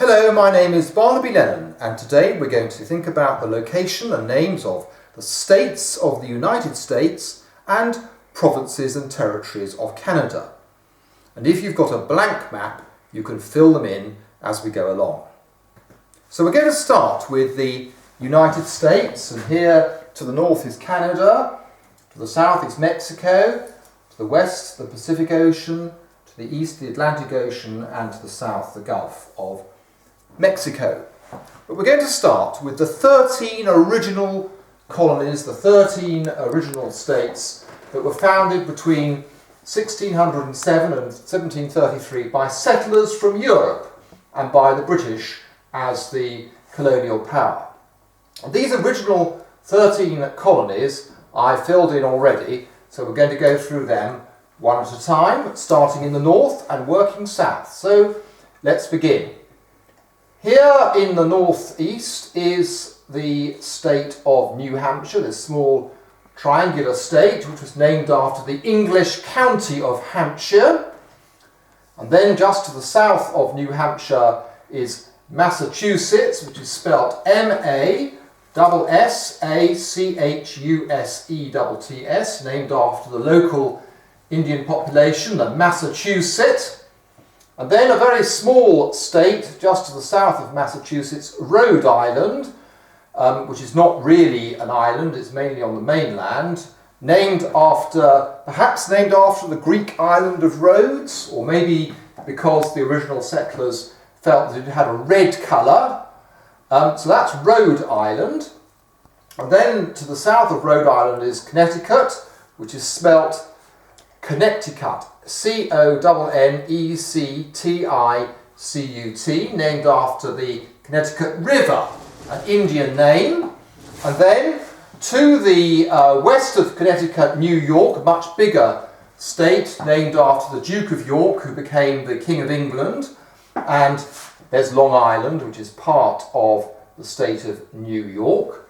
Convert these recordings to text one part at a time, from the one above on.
Hello, my name is Barnaby Lennon, and today we're going to think about the location and names of the states of the United States and provinces and territories of Canada. And if you've got a blank map, you can fill them in as we go along. So we're going to start with the United States, and here to the north is Canada, to the south is Mexico, to the west the Pacific Ocean, to the east the Atlantic Ocean, and to the south the Gulf of Mexico. But we're going to start with the 13 original colonies, the 13 original states that were founded between 1607 and 1733 by settlers from Europe and by the British as the colonial power. And these original 13 colonies I filled in already, so we're going to go through them one at a time, starting in the north and working south. So let's begin. Here in the northeast is the state of New Hampshire, this small triangular state which was named after the English county of Hampshire. And then just to the south of New Hampshire is Massachusetts, which is spelt M-A-S-S-A-C-H-U-S-E-T-T-S, named after the local Indian population, the Massachusetts. And then a very small state just to the south of Massachusetts, Rhode Island, which is not really an island, it's mainly on the mainland, perhaps named after the Greek island of Rhodes, or maybe because the original settlers felt that it had a red colour. So that's Rhode Island. And then to the south of Rhode Island is Connecticut, which is spelt Connecticut, C-O-N-N-E-C-T-I-C-U-T, named after the Connecticut River, an Indian name. And then to the west of Connecticut, New York, a much bigger state named after the Duke of York, who became the King of England. And there's Long Island, which is part of the state of New York.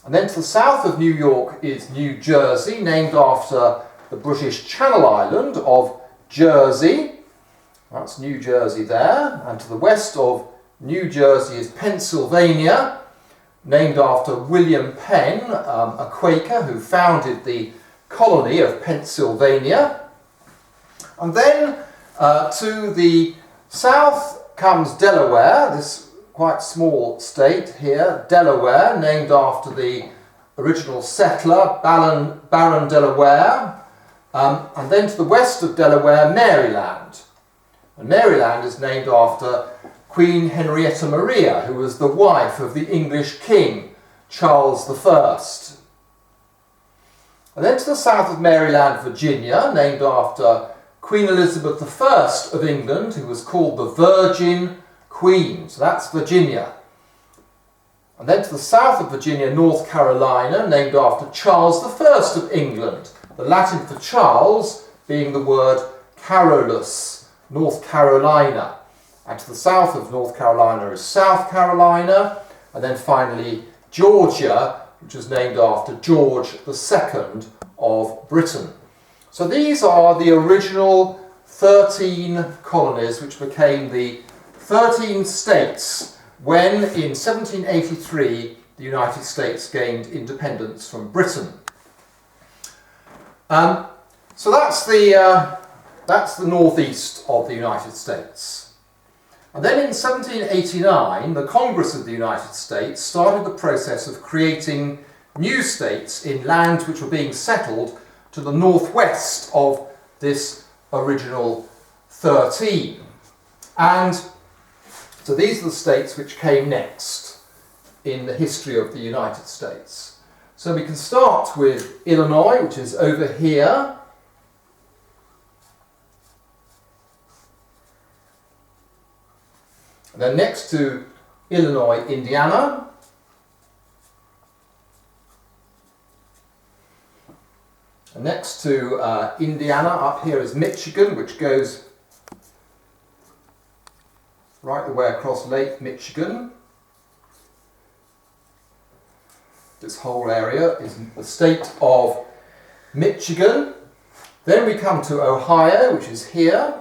And then to the south of New York is New Jersey, named after the British Channel Island of Jersey. That's New Jersey there. And to the west of New Jersey is Pennsylvania, named after William Penn, a Quaker who founded the colony of Pennsylvania. And then to the south comes Delaware, this quite small state here, Delaware, named after the original settler, Baron Delaware. And then to the west of Delaware, Maryland. And Maryland is named after Queen Henrietta Maria, who was the wife of the English King, Charles I. And then to the south of Maryland, Virginia, named after Queen Elizabeth I of England, who was called the Virgin Queen. So that's Virginia. And then to the south of Virginia, North Carolina, named after Charles I of England. The Latin for Charles being the word Carolus, North Carolina. And to the south of North Carolina is South Carolina. And then finally Georgia, which was named after George II of Britain. So these are the original 13 colonies which became the 13 states when in 1783 the United States gained independence from Britain. So that's the northeast of the United States. And then in 1789, the Congress of the United States started the process of creating new states in lands which were being settled to the northwest of this original 13. And so these are the states which came next in the history of the United States. So we can start with Illinois, which is over here. And then next to Illinois, Indiana. And next to Indiana, up here is Michigan, which goes right the way across Lake Michigan. This whole area is the state of Michigan. Then we come to Ohio, which is here.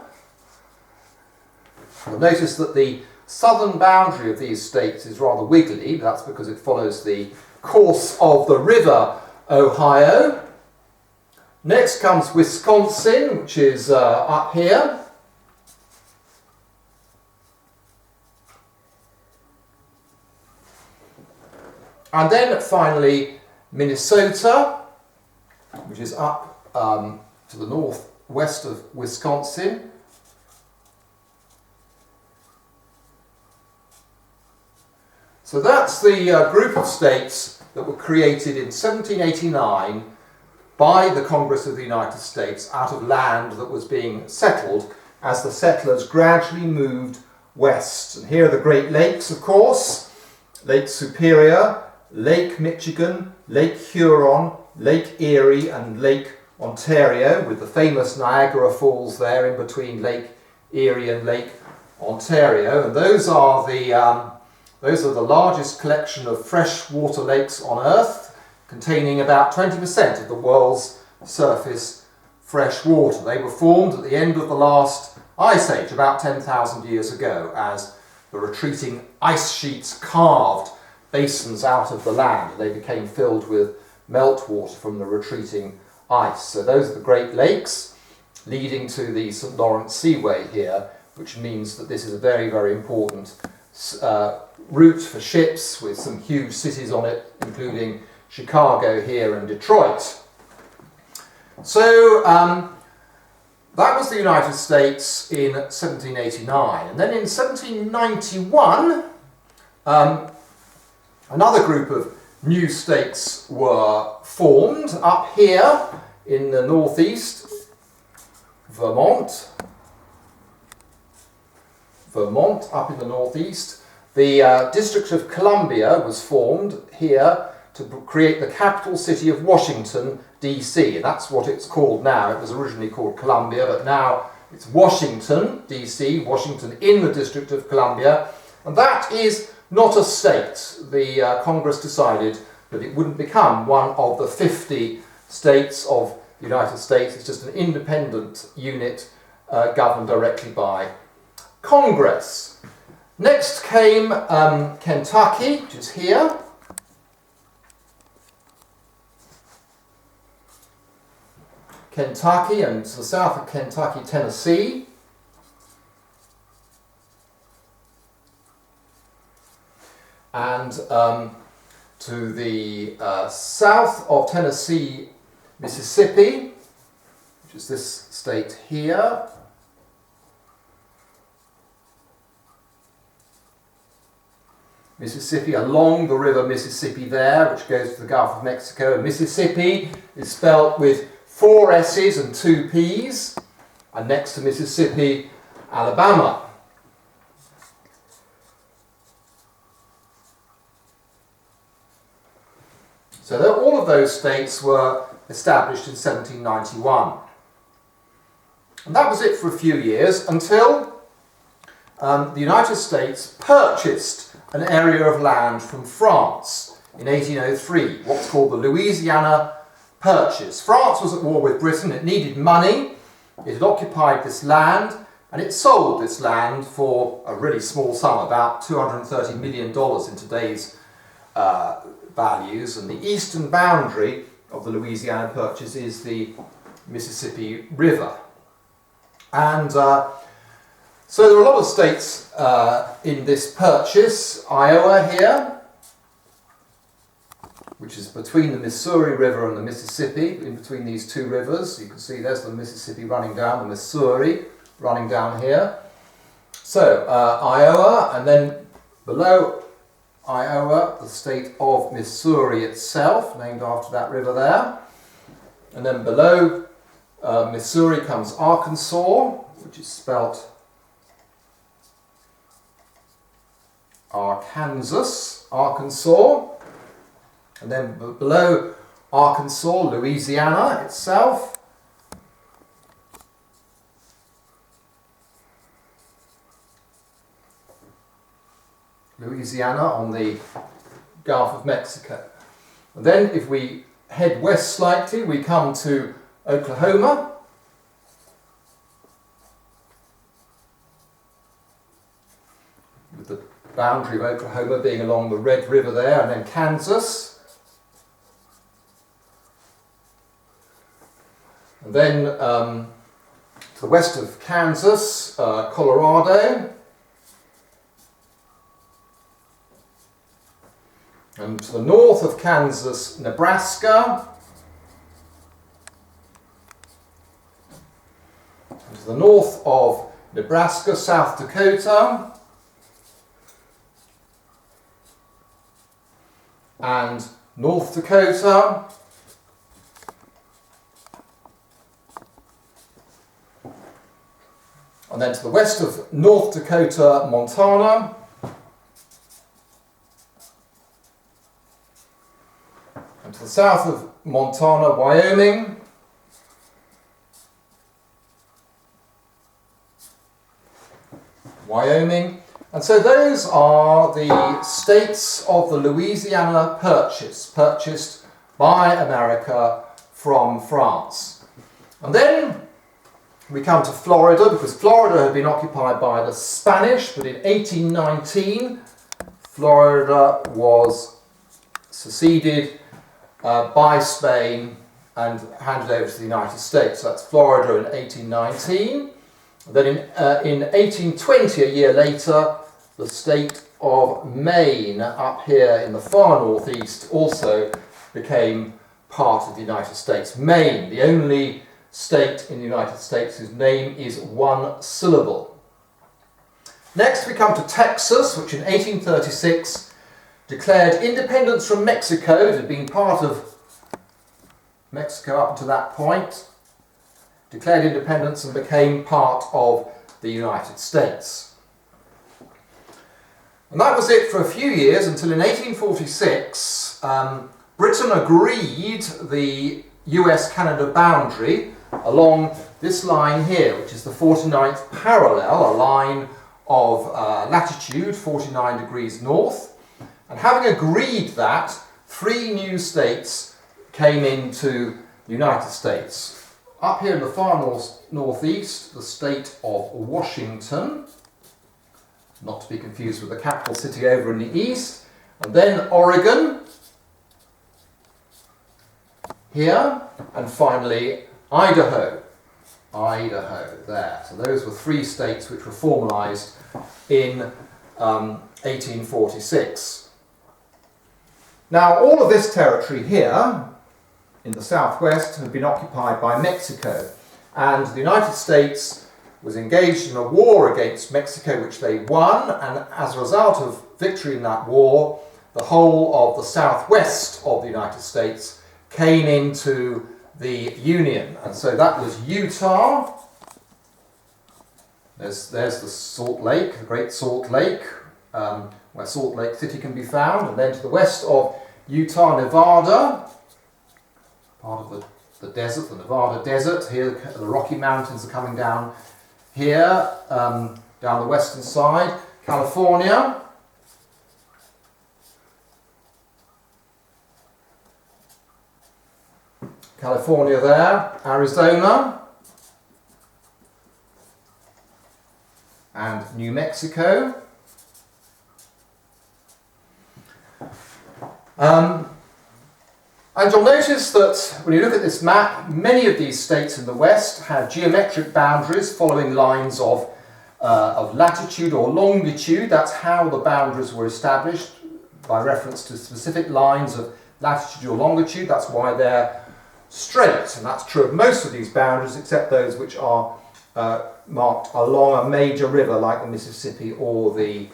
You'll notice that the southern boundary of these states is rather wiggly. That's because it follows the course of the river Ohio. Next comes Wisconsin, which is up here. And then finally Minnesota, which is up to the northwest of Wisconsin. So that's the group of states that were created in 1789 by the Congress of the United States out of land that was being settled as the settlers gradually moved west. And here are the Great Lakes, of course: Lake Superior, Lake Michigan, Lake Huron, Lake Erie and Lake Ontario, with the famous Niagara Falls there in between Lake Erie and Lake Ontario. And those are the largest collection of freshwater lakes on Earth, containing about 20% of the world's surface fresh water. They were formed at the end of the last ice age, about 10,000 years ago, as the retreating ice sheets carved basins out of the land. They became filled with meltwater from the retreating ice. So those are the Great Lakes, leading to the St. Lawrence Seaway here, which means that this is a very, very important route for ships with some huge cities on it, including Chicago here and Detroit. So that was the United States in 1789. And then in 1791, another group of new states were formed up here in the northeast. Vermont up in the northeast. The District of Columbia was formed here to create the capital city of Washington, D.C. That's what it's called now. It was originally called Columbia, but now it's Washington, D.C., Washington in the District of Columbia. And that is not a state. The Congress decided that it wouldn't become one of the 50 states of the United States. It's just an independent unit governed directly by Congress. Next came Kentucky, which is here. Kentucky, and to the south of Kentucky, Tennessee. And to the south of Tennessee, Mississippi, which is this state here. Mississippi, along the river Mississippi there, which goes to the Gulf of Mexico. And Mississippi is spelt with 4 S's and 2 P's. And next to Mississippi, Alabama. So all of those states were established in 1791. And that was it for a few years until the United States purchased an area of land from France in 1803, what's called the Louisiana Purchase. France was at war with Britain, it needed money, it had occupied this land, and it sold this land for a really small sum, about $230 million in today's values. And the eastern boundary of the Louisiana Purchase is the Mississippi River. And so there are a lot of states in this purchase. Iowa here, which is between the Missouri River and the Mississippi, in between these two rivers. You can see there's the Mississippi running down, the Missouri running down here. So Iowa, and then below Iowa, the state of Missouri itself, named after that river there. And then below Missouri comes Arkansas, which is spelt Arkansas. And then below Arkansas, Louisiana itself. Louisiana on the Gulf of Mexico. And then if we head west slightly, we come to Oklahoma. boundary of Oklahoma being along the Red River there, and then Kansas. And then to the west of Kansas, Colorado. And to the north of Kansas, Nebraska. And to the north of Nebraska, South Dakota. And North Dakota. And then to the west of North Dakota, Montana. And to the south of Montana, Wyoming. And so those are the states of the Louisiana Purchase, purchased by America from France. And then we come to Florida, because Florida had been occupied by the Spanish, but in 1819 Florida was seceded by Spain and handed over to the United States. So that's Florida in 1819. Then in 1820, a year later, the state of Maine, up here in the far northeast, also became part of the United States. Maine, the only state in the United States whose name is one syllable. Next we come to Texas, which in 1836 declared independence from Mexico. It had been part of Mexico up to that point. Declared independence and became part of the United States. And that was it for a few years until in 1846 Britain agreed the US-Canada boundary along this line here, which is the 49th parallel, a line of latitude 49 degrees north. And having agreed that, 3 new states came into the United States. Up here in the far northeast, the state of Washington, not to be confused with the capital city over in the east, and then Oregon, here, and finally Idaho there. So those were 3 states which were formalised in 1846. Now all of this territory here in the southwest had been occupied by Mexico, and the United States was engaged in a war against Mexico which they won, and as a result of victory in that war, the whole of the southwest of the United States came into the Union. And so that was Utah. There's the Salt Lake, the Great Salt Lake, where Salt Lake City can be found, and then to the west of Utah, Nevada, part of the desert, the Nevada desert. Here the Rocky Mountains are coming down here, down the western side. California. California there. Arizona. And New Mexico. And you'll notice that when you look at this map, many of these states in the west had geometric boundaries following lines of latitude or longitude. That's how the boundaries were established, by reference to specific lines of latitude or longitude. That's why they're straight, and that's true of most of these boundaries except those which are marked along a major river like the Mississippi or the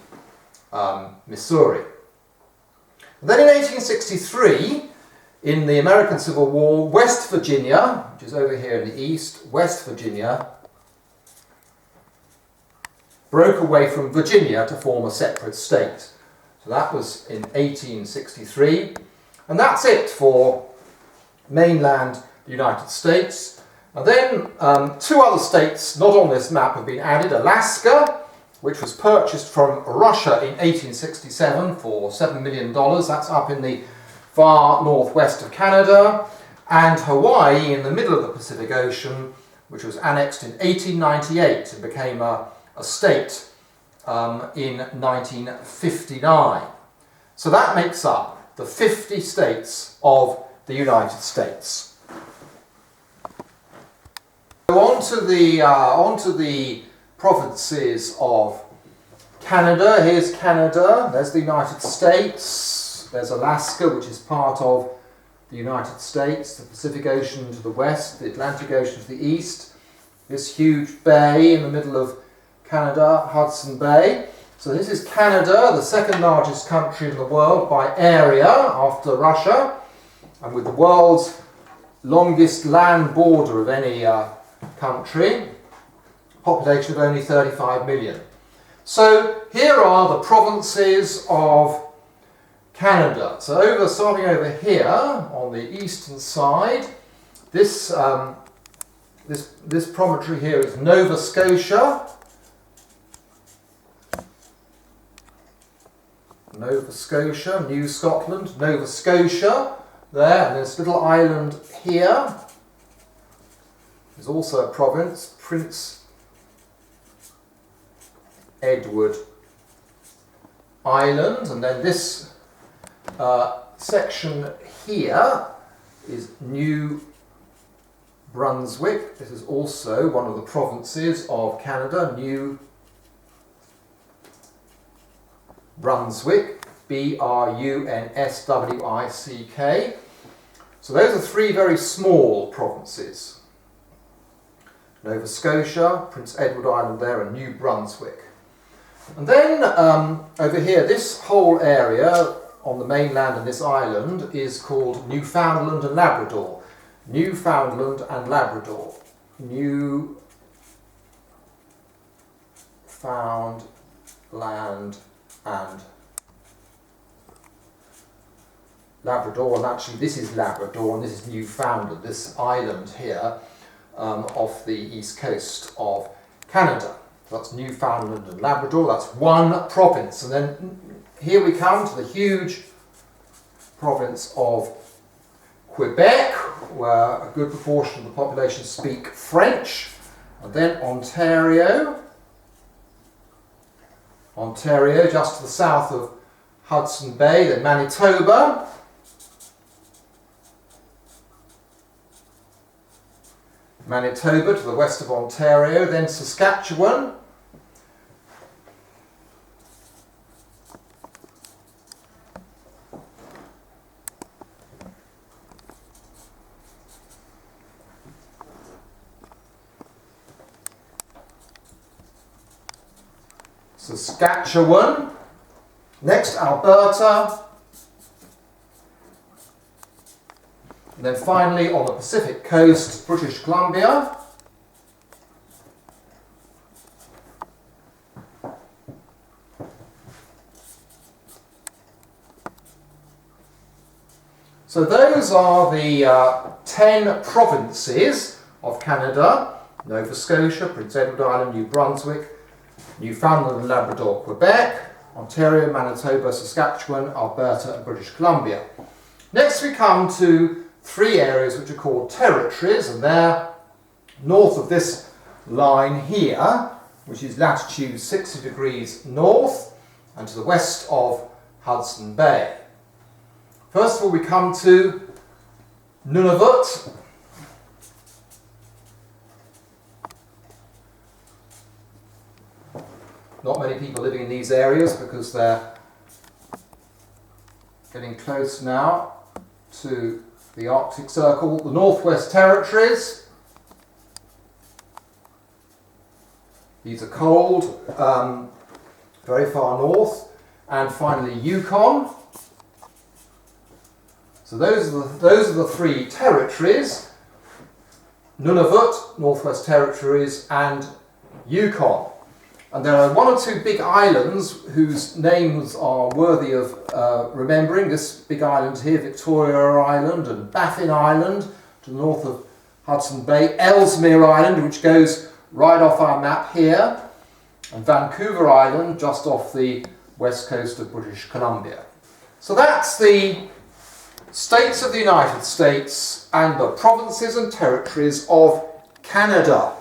Missouri. And then in 1863, in the American Civil War, West Virginia, which is over here in the east, West Virginia broke away from Virginia to form a separate state. So that was in 1863. And that's it for mainland United States. And then 2 other states not on this map have been added. Alaska, which was purchased from Russia in 1867 for $7 million. That's up in the far northwest of Canada. And Hawaii in the middle of the Pacific Ocean, which was annexed in 1898 and became a state in 1959. So that makes up the 50 states of the United States. So on to the provinces of Canada. Here's Canada, there's the United States, there's Alaska, which is part of the United States, the Pacific Ocean to the west, the Atlantic Ocean to the east, this huge bay in the middle of Canada, Hudson Bay. So this is Canada, the second largest country in the world by area after Russia, and with the world's longest land border of any country, population of only 35 million. So here are the provinces of Canada. So starting over here on the eastern side, this promontory here is Nova Scotia. Nova Scotia, New Scotland, Nova Scotia, there, and this little island here is also a province, Prince Edward Island, and then this section here is New Brunswick. This is also one of the provinces of Canada, New Brunswick, B-R-U-N-S-W-I-C-K. So those are three very small provinces. Nova Scotia, Prince Edward Island there, and New Brunswick. And then over here, this whole area on the mainland and this island is called Newfoundland and Labrador. Newfoundland and Labrador. Newfoundland and Labrador, and actually this is Labrador and this is Newfoundland, this island here off the east coast of Canada. So that's Newfoundland and Labrador, that's one province. And then here we come to the huge province of Quebec, where a good proportion of the population speak French. And then Ontario, just to the south of Hudson Bay, then Manitoba, to the west of Ontario, then Saskatchewan, next Alberta, and then finally on the Pacific coast, British Columbia, so those are the 10 provinces of Canada: Nova Scotia, Prince Edward Island, New Brunswick, Newfoundland and Labrador, Quebec, Ontario, Manitoba, Saskatchewan, Alberta and British Columbia. Next we come to three areas which are called territories, and they're north of this line here, which is latitude 60 degrees north, and to the west of Hudson Bay. First of all we come to Nunavut. Not many people living in these areas because they're getting close now to the Arctic Circle. The Northwest Territories. These are cold, very far north. And finally Yukon. So those are the three territories: Nunavut, Northwest Territories and Yukon. And there are one or two big islands whose names are worthy of remembering. This big island here, Victoria Island, and Baffin Island to the north of Hudson Bay, Ellesmere Island, which goes right off our map here, and Vancouver Island just off the west coast of British Columbia. So that's the states of the United States and the provinces and territories of Canada.